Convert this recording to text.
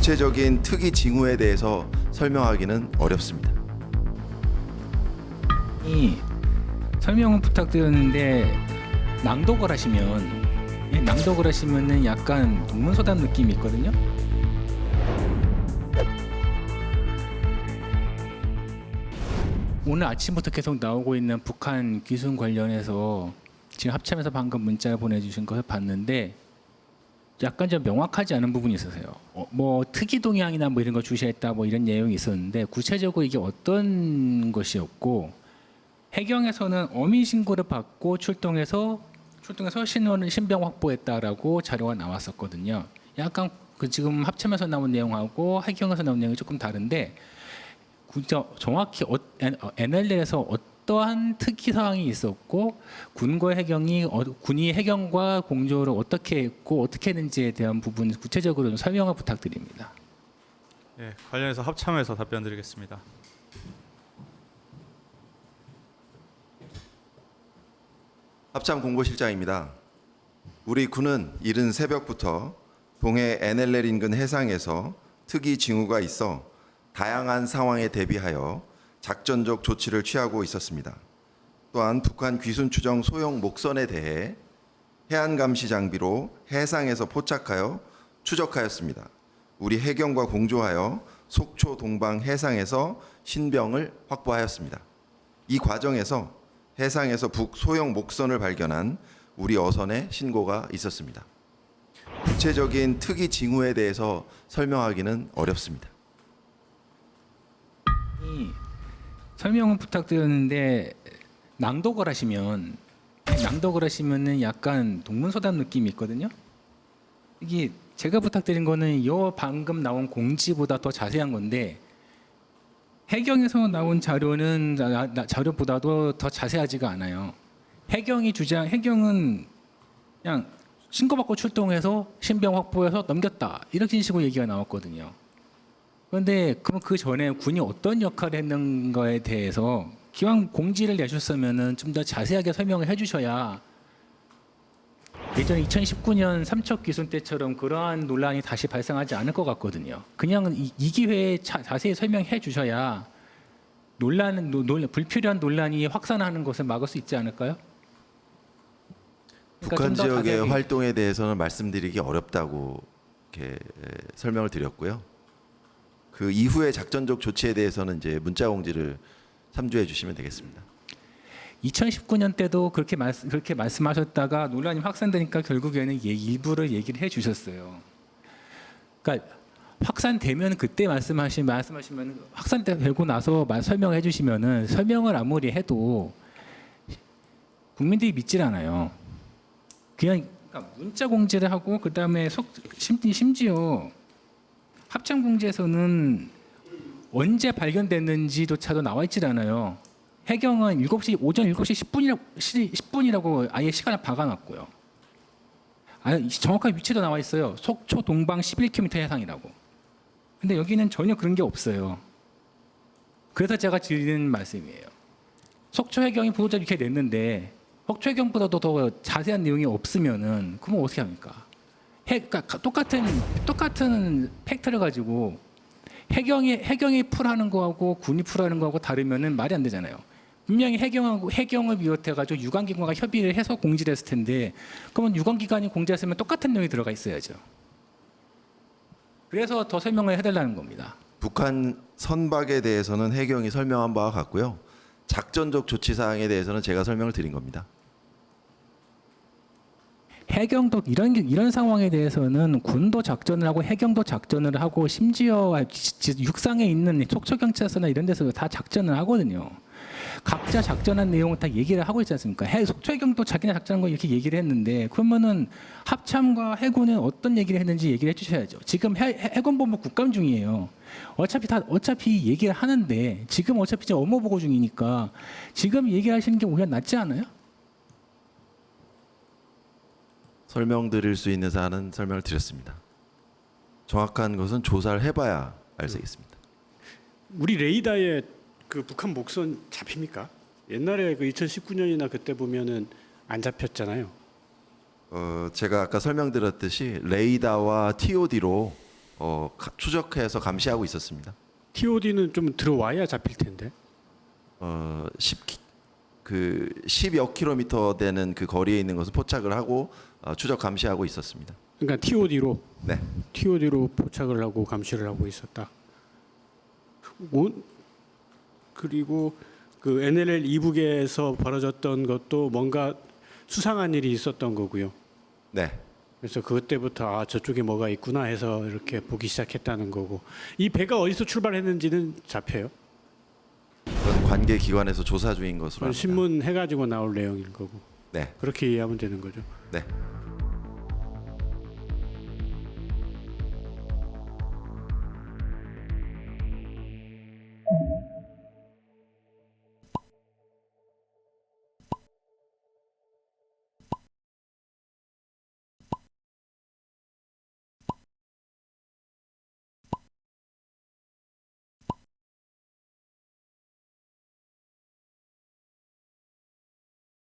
구체적인 특이 징후에 대해서 설명하기는 어렵습니다. 이 설명을 부탁드렸는데 낭독을 하시면은 약간 동문서답 느낌이 있거든요. 오늘 아침부터 계속 나오고 있는 북한 귀순 관련해서 지금 합참에서 방금 문자를 보내주신 걸 봤는데 약간 좀 명확하지 않은 부분이 있어서요. 뭐 특이 동향이나 뭐 이런 거 주시했다 뭐 이런 내용이 있었는데 구체적으로 이게 어떤 것이었고 해경에서는 어민 신고를 받고 출동해서 신병 확보했다라고 자료가 나왔었거든요. 약간 그 지금 합참에서 나온 내용하고 해경에서 나온 내용이 조금 다른데 정확히 NLL에서 어떠한 특이 사항이 있었고 군이 해경과 공조를 어떻게 했고 어떻게 했는지에 대한 부분 구체적으로 좀 설명을 부탁드립니다. 네, 관련해서 합참에서 답변드리겠습니다. 합참 공보실장입니다. 우리 군은 이른 새벽부터 동해 NLL 인근 해상에서 특이 징후가 있어 다양한 상황에 대비하여 작전적 조치를 취하고 있었습니다. 또한 북한 귀순 추정 소형 목선에 대해 해안 감시 장비로 해상에서 포착하여 추적하였습니다. 우리 해경과 공조하여 속초 동방 해상에서 신병을 확보하였습니다. 이 과정에서 해상에서 북 소형 목선을 발견한 우리 어선에 신고가 있었습니다. 구체적인 특이 징후에 대해서 설명하기는 어렵습니다. 설명을 부탁드렸는데 낭독을 하시면은 약간 동문서답 느낌이 있거든요. 이게 제가 부탁드린 거는 요 방금 나온 공지보다 더 자세한 건데 해경에서 나온 자료보다도 더 자세하지가 않아요. 해경은 그냥 신고받고 출동해서 신병 확보해서 넘겼다 이렇게 식으로 얘기가 나왔거든요. 그런데 그럼 그 전에 군이 어떤 역할을 했는가에 대해서 기왕 공지를 내셨으면은 좀 더 자세하게 설명을 해주셔야 예전 2019년 삼척 귀순 때처럼 그러한 논란이 다시 발생하지 않을 것 같거든요. 그냥 이 기회에 자세히 설명해 주셔야 불필요한 논란이 확산하는 것을 막을 수 있지 않을까요? 그러니까 북한 좀더 지역의 자세하게. 활동에 대해서는 말씀드리기 어렵다고 이렇게 설명을 드렸고요. 그 이후의 작전적 조치에 대해서는 이제 문자 공지를 참조해 주시면 되겠습니다. 2019년 때도 그렇게 말씀하셨다가 논란이 확산되니까 결국에는 일부를 얘기를 해주셨어요. 그러니까 확산되면 그때 말씀하시면 확산되고 나서 설명해 주시면은 설명을 아무리 해도 국민들이 믿질 않아요. 그러니까 문자 공지를 하고 그 다음에 심지어 합참 공지에서는 언제 발견됐는지조차도 나와 있질 않아요. 해경은 오전 7시 10분이라고 아예 시간을 박아놨고요. 정확한 위치도 나와 있어요. 속초 동방 11km 해상이라고. 근데 여기는 전혀 그런 게 없어요. 그래서 제가 드리는 말씀이에요. 속초 해경이 보도자료 이렇게 냈는데 속초 해경보다도 더 자세한 내용이 없으면은 그러면 어떻게 합니까? 그러니까 똑같은 팩트를 가지고 해경이 풀하는 거하고 군이 풀하는 거하고 다르면은 말이 안 되잖아요. 분명히 해경을 비롯해가지고 유관기관과 협의를 해서 공지를 했을 텐데 그러면 유관기관이 공지했으면 똑같은 내용이 들어가 있어야죠. 그래서 더 설명을 해달라는 겁니다. 북한 선박에 대해서는 해경이 설명한 바와 같고요. 작전적 조치 사항에 대해서는 제가 설명을 드린 겁니다. 해경도 이런 상황에 대해서는 군도 작전을 하고 해경도 작전을 하고 심지어 육상에 있는 속초경찰서나 이런 데서 다 작전을 하거든요. 각자 작전한 내용을 다 얘기를 하고 있지 않습니까? 속초해경도 자기네 작전한 거 이렇게 얘기를 했는데 그러면은 합참과 해군은 어떤 얘기를 했는지 얘기를 해주셔야죠. 지금 해군본부 국감 중이에요. 어차피 얘기를 하는데 지금 어차피 이제 업무 보고 중이니까 지금 얘기하시는 게 오히려 낫지 않아요? 설명드릴 수 있는 사안은 설명을 드렸습니다. 정확한 것은 조사를 해봐야 알 수 있습니다. 우리 레이더에 그 북한 목선 잡힙니까? 옛날에 그 2019년이나 그때 보면은 안 잡혔잖아요. 제가 아까 설명드렸듯이 레이더와 TOD로 추적해서 감시하고 있었습니다. TOD는 좀 들어와야 잡힐 텐데. 10여 킬로미터 되는 그 거리에 있는 것을 포착을 하고 추적 감시하고 있었습니다. 그러니까 네. TOD로 포착을 하고 감시를 하고 있었다. 그리고 그 NLL 이북에서 벌어졌던 것도 뭔가 수상한 일이 있었던 거고요. 네. 그래서 그때부터 저쪽에 뭐가 있구나 해서 이렇게 보기 시작했다는 거고. 이 배가 어디서 출발했는지는 잡혀요? 그건 관계 기관에서 조사 중인 것으로 그건 합니다. 신문 해가지고 나올 내용인 거고. 네. 그렇게 이해하면 되는 거죠. 네.